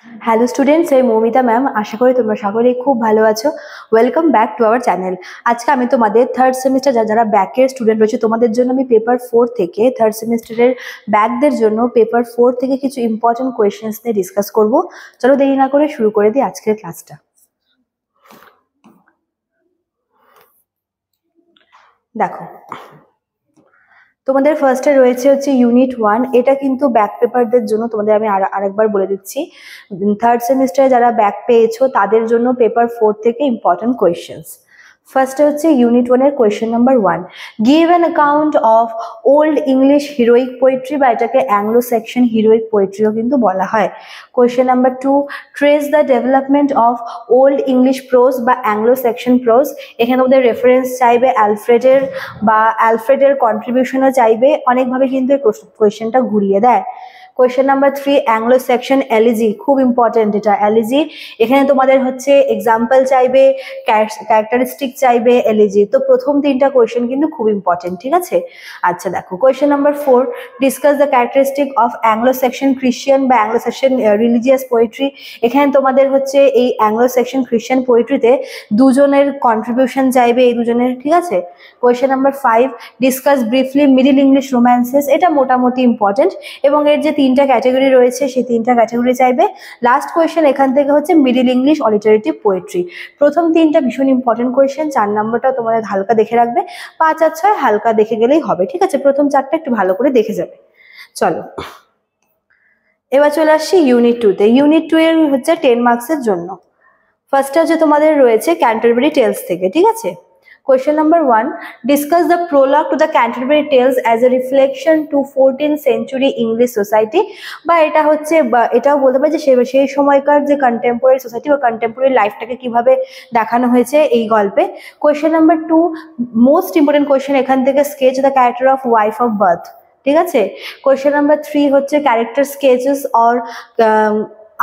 Hello students, আমি Moumita ma'am. আশা করি তোমরা সকলেই খুব ভালো আছো। Welcome back to our channel. আজকে আমি তোমাদের থার্ড সেমিস্টার যারা ব্যাকের স্টুডেন্ট রয়েছে তোমাদের জন্য আমি পেপার 4 থেকে থার্ড সেমিস্টারের ব্যাকদের জন্য পেপার 4 থেকে কিছু ইম্পর্টেন্ট কোয়েশ্চেন্স নিয়ে ডিসকাস করব। চলো দেরি না করে শুরু করে দিই আজকের ক্লাসটা। দেখো, তোমাদের ফার্স্টে রয়েছে হচ্ছে ইউনিট 1। এটা কিন্তু ব্যাক পেপারদের জন্য, তোমাদের আমি আরেকবার বলে দিচ্ছি, থার্ড সেমিস্টারে যারা ব্যাক পেয়েছো তাদের জন্য পেপার 4 থেকে ইম্পর্টেন্ট কোয়েশ্চেন্স। ফার্স্টে হচ্ছে ইউনিট 1 এর question number 1, give an account of old English heroic poetry, বা এটাকে অ্যাংলো সেকশন হিরোইক পোয়েট্রিও কিন্তু বলা হয়। Question number 2, trace the development of old English pros বা অ্যাংলো সেকশন প্রোজ। এখানে তোমাদের রেফারেন্স চাইবে অ্যালফ্রেডের, বা অ্যালফ্রেডের কন্ট্রিবিউশনও চাইবে। অনেকভাবে কিন্তু এই কোয়েশ্চেনটা ঘুরিয়ে দেয়। Question number 3, Anglo section elegy, খুব ইম্পর্টেন্ট এটা এলিজি। এখানে তোমাদের হচ্ছে এক্সাম্পল চাইবে, ক্যারেক্টারিস্টিক চাইবে এলিজি। তো প্রথম তিনটা কোয়েশ্চেন কিন্তু খুব ইম্পর্টেন্ট, ঠিক আছে? আচ্ছা দেখো, question number 4, discuss the characteristic of Anglo section খ্রিস্টান বা অ্যাংলো সেকশন রিলিজিয়াস পোয়েট্রি। এখানে তোমাদের হচ্ছে এই অ্যাংলো সেকশন খ্রিস্টান পোয়েট্রিতে দুজনের কন্ট্রিবিউশন চাইবে, এই দুজনের, ঠিক আছে? Question number 5, discuss briefly middle English romances. এটা মোটামুটি ইম্পর্টেন্ট, এবং এর যে তিনটা ক্যাটাগরি রয়েছে সেই তিনটা ক্যাটাগরি চাইবে। লাস্ট কোয়েশ্চেন এখান থেকে হচ্ছে মিডল ইংলিশ অলিটারেটিভ পোয়েট্রি। প্রথম তিনটা ভীষণ ইম্পর্টেন্ট কোয়েশ্চেন, 4 নম্বরটাও তোমাদের হালকা দেখে রাখবে, 5 আর 6 হালকা দেখে গেলেই হবে, ঠিক আছে? প্রথম 4টা একটু ভালো করে দেখে যাবে। চলো এবার চলে আসছি ইউনিট 2 তে। ইউনিট 2 এর হচ্ছে 10 মার্কসের জন্য। ফার্স্টে হচ্ছে তোমাদের রয়েছে ক্যান্টারবারি টেলস থেকে, ঠিক আছে? Question number 1, discuss the prologue to the Canterbury Tales as a reflection to 14th century English society, বা এটা হচ্ছে, বা এটাও বলতে পারি যে সেই সময়কার যে কন্টেম্পোরারি সোসাইটি বা কন্টেম্পোরারি লাইফটাকে কিভাবে দেখানো হয়েছে এই গল্পে। Question number 2, most important question এখান থেকে, sketch the character of wife of Bath, ঠিক আছে? কোয়েশ্চেন নাম্বার 3 হচ্ছে character sketches or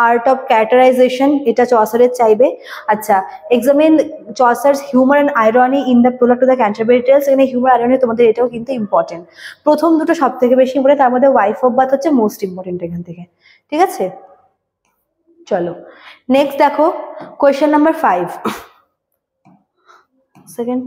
art of characterization, এটা চসারের চাইবে। আচ্ছা, examine Chaucer's humour and irony in the prologue to the Canterbury Tales. এখানে হিউমার আইরনি তোমাদের এটাও কিন্তু ইম্পর্টেন্ট। প্রথম দুটো সব থেকে বেশি ইম্পর্টেন্ট, তার মধ্যে ওয়াইফ অফ বার্থ হচ্ছে মোস্ট ইম্পর্টেন্ট এখান থেকে, ঠিক আছে? চলো নেক্সট দেখো, question number 5, second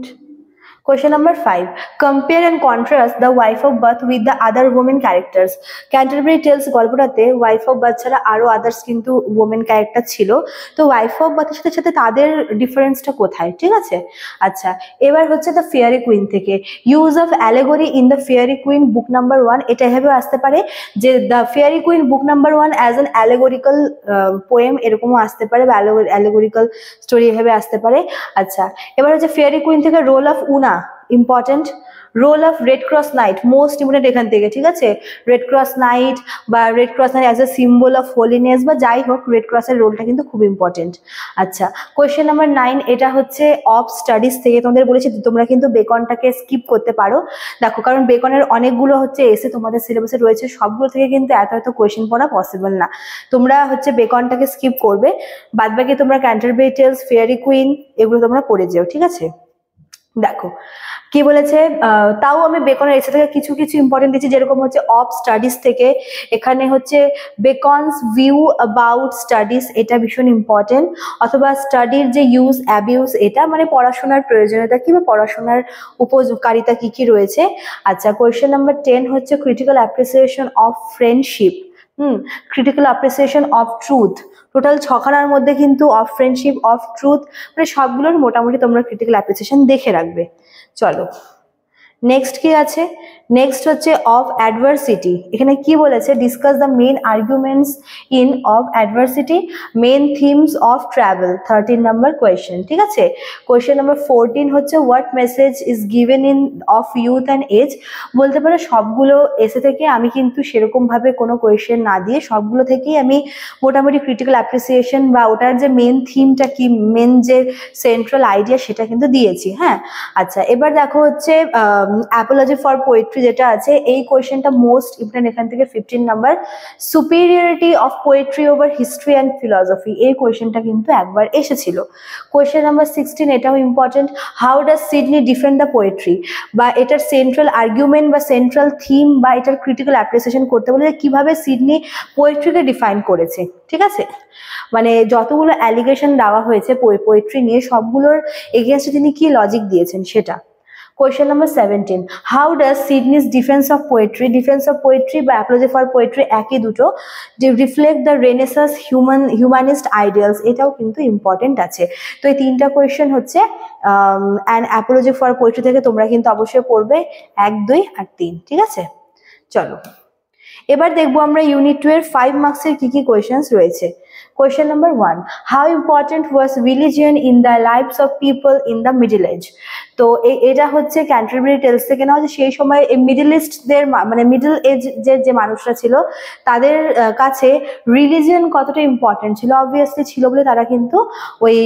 Question number 5, compare and contrast the wife of Bath with the other women characters. Canterbury Tales গল্পটাতে ওয়াইফ অফ বাথ ছাড়া আরো আদার্স কিন্তু ওমেন ক্যারেক্টার ছিল। তো ওয়াইফ অফ বাথের সাথে সাথে তাদের ডিফারেন্সটা কোথায়, ঠিক আছে? আচ্ছা, এবার হচ্ছে দ্য ফেয়ারি কুইন থেকে, use of allegory in the Faerie Queene book number 1। এটা এভাবে আসতে পারে যে the Faerie Queene book number 1 as an allegorical poem, এরকমও আসতে পারে, বা অ্যালেগরিক্যাল স্টোরি এভাবে আসতে পারে। আচ্ছা, এবার হচ্ছে ফেয়ারি কুইন থেকে role of Una, important. Role of red cross knight, most important এখান থেকে, ঠিক আছে? রেড ক্রস নাইট বা red cross knight as a symbol of holiness, বা যাই হোক, রেড ক্রসের রোলটা কিন্তু খুব ইম্পর্টেন্ট। আচ্ছা, কোয়েশ্চেন নাম্বার 9, এটা হচ্ছে অফ স্টাডিজ থেকে। তোমাদের বলেছি তোমরা কিন্তু বেকনটাকে স্কিপ করতে পারো। দেখো, কারণ বেকনের অনেকগুলো হচ্ছে এসে তোমাদের সিলেবাসে রয়েছে, সবগুলো থেকে কিন্তু এত কোয়েশ্চেন পড়া পসিবল না। তোমরা হচ্ছে বেকনটাকে স্কিপ করবে, বাদ বাকি তোমরা ক্যান্টারবারি টেলস, ফেয়ারি কুইন এগুলো তোমরা পড়ে যেও, ঠিক আছে? দেখো কি বলেছে, তাও আমি বেকনের এসে থেকে কিছু কিছু ইম্পর্টেন্ট দিচ্ছি, যেরকম হচ্ছে অফ স্টাডিজ থেকে এখানে হচ্ছে বেকনস ভিউ অ্যাবাউট স্টাডিজ, এটা ভীষণ ইম্পর্টেন্ট। অথবা স্টাডির যে ইউজ অ্যাবিউজ, এটা মানে পড়াশোনার প্রয়োজনীয়তা কি বা পড়াশোনার উপকারিতা কি কি রয়েছে। আচ্ছা, কোয়েশ্চেন নাম্বার 10 হচ্ছে critical appreciation of friendship, critical appreciation of truth. Total 6খানার মধ্যে কিন্তু অফ ফ্রেন্ডশিপ, অফ ট্রুথ, মানে সবগুলোর মোটামুটি তোমরা ক্রিটিক্যাল অ্যাপ্রিসিয়েশন দেখে রাখবে। চলো নেক্সট কি আছে, নেক্সট হচ্ছে অফ অ্যাডভার্সিটি। এখানে কি বলেছে, discuss the main arguments in of adversity, main themes of travel, 13 number question, ঠিক আছে? কোয়েশ্চেন নাম্বার 14 হচ্ছে what message is given in of youth and age. বলতে পারো সবগুলো এসে থেকে আমি কিন্তু সেরকম ভাবে কোনো কোয়েশ্চেন না দিয়ে সবগুলো থেকেই আমি মোটামুটি ক্রিটিক্যাল অ্যাপ্রিসিয়েশন বা ওটার যে মেন থিমটা কি, মেন যে সেন্ট্রাল আইডিয়া, সেটা কিন্তু দিয়েছি। হ্যাঁ, আচ্ছা, এবার দেখো হচ্ছে অ্যাপোলজি ফর পোয়েট্রি যেটা আছে এই কোয়েশ্চেনটা মোস্ট ইম্পর্টেন্ট, এখান থেকে 15 number. Superiority of poetry over history and philosophy, এই কোয়েশ্চেনটা কিন্তু একবার এসেছিল। কোয়েশ্চেন নাম্বার 16, এটাও important, how does Sydney defend the poetry, বা এটার সেন্ট্রাল আর্গুমেন্ট বা সেন্ট্রাল থিম বা এটার ক্রিটিক্যাল অ্যাপ্রিসিয়েশন করতে বলে কিভাবে সিডনি পোয়েট্রিকে ডিফাইন করেছে। ঠিক আছে, মানে যতগুলো অ্যালিগেশন দেওয়া হয়েছে পোয়েট্রি নিয়ে সবগুলোর এগেনস্টে তিনি কি লজিক দিয়েছেন সেটা। Question number 17, how does Sidney's defence of poetry বা অ্যাপোলজি ফর পোয়েট্রি একই দুটো, যে reflect the renaissance humanist ideals, এটাও কিন্তু ইম্পর্টেন্ট আছে। তো এই তিনটা কোয়েশ্চেন হচ্ছে অ্যান অ্যাপোলজি ফর পোয়েট্রি থেকে তোমরা কিন্তু অবশ্যই পড়বে 1, 2 আর 3। ঠিক আছে, চলো এবার দেখবো আমরা ইউনিট 2 এর 5 মার্কসের কি কি কোয়েশ্চেন্স রয়েছে। Question number 1, how important was religion in the lives of people in the middle age. তো এটা হচ্ছে ক্যান্টারবারি টেলস থেকে নেওয়া, যে সেই সময় মিডল ইস্টদের মানে মিডল এজ যে মানুষরা ছিল তাদের কাছে রিলিজিয়ন কতটা ইম্পর্টেন্ট ছিল। অবভিয়াসলি ছিল বলে তারা কিন্তু ওই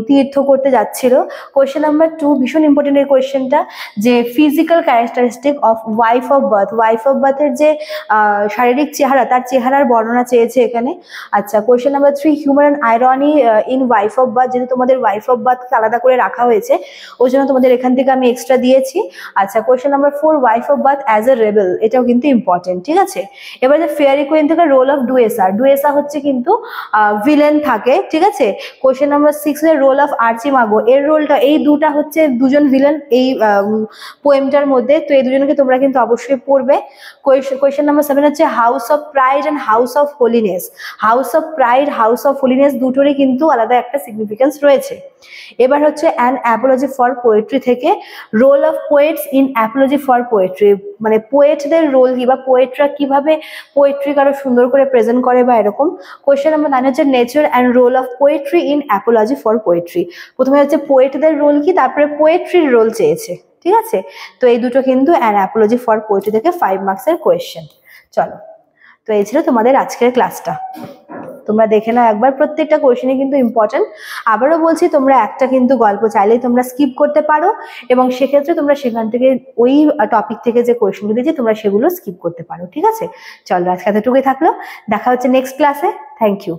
তীর্থ করতে যাচ্ছিল। কোয়েশ্চেন নাম্বার 2 ভীষণ ইম্পর্টেন্ট এই কোয়েশ্চেনটা, যে physical characteristic of wife of বার্থের যে শারীরিক চেহারা, তার চেহারার বর্ণনা চেয়েছে এখানে। আচ্ছা, question number 3, humour and irony in wife of Bath, যেহেতু তোমাদের ওয়াইফ অফ বার্থকে আলাদা করে রাখা হয়েছে ওই জন্য তোমাদের এখান থেকে আমি এক্সট্রা দিয়েছি। আচ্ছা, question number 4, wife of birth as a rebel, এটাও কিন্তু ইম্পর্টেন্ট। ঠিক আছে, এবার যে ফেয়ারি কুইন থেকে রোল অফ ডুয়েসা হচ্ছে কিন্তু ভিলেন থাকে। ঠিক আছে, কোয়েশ্চেন নাম্বার 6 এর রোল অফ আর্চিমাগো, এর রোলটা, এই দুটা হচ্ছে দুজন ভিলেন এই পোয়েমটার মধ্যে, তো এই দুজনকে তোমরা কিন্তু অবশ্যই পড়বে। কোয়েশ্চেন নাম্বার 7 হচ্ছে house of pride and house of holiness. House of pride, house of holiness দুটোরই কিন্তু আলাদা একটা সিগনিফিকেন্স রয়েছে। এবার হচ্ছে অ্যান অ্যাপোলজি ফর পোয়েট্রি থেকে role of poets in apology for poetry, মানে পোয়েটদের রোল কি বা পোয়েটরা কিভাবে পোয়েট্রিকে আরো সুন্দর করে প্রেজেন্ট করে বা এরকম। কোয়েশ্চেন নাম্বার 9 হচ্ছে nature and role of poetry in apology for poetry. প্রথমে হচ্ছে পোয়েটদের রোল কি, তারপরে পোয়েট্রির রোল চেয়েছে। ঠিক আছে, তো এই দুটো কিন্তু অ্যান অ্যাপোলজি ফর পোয়েট্রি থেকে 5 মার্কসের কোয়েশ্চেন। চলো, তো এই ছিল তোমাদের আজকের ক্লাসটা। তোমরা দেখে নাও একবার, প্রত্যেকটা কোয়েশ্চেনই কিন্তু ইম্পর্টেন্ট। আবারও বলছি, তোমরা একটা কিন্তু গল্প চাইলেই তোমরা স্কিপ করতে পারো, এবং সেক্ষেত্রে তোমরা সেখান থেকে ওই টপিক থেকে যে কোয়েশ্চেনগুলো দিয়েছি তোমরা সেগুলো স্কিপ করতে পারো। ঠিক আছে, চলো আজকে এতটুকুই থাকলো, দেখা হচ্ছে নেক্সট ক্লাসে। Thank you.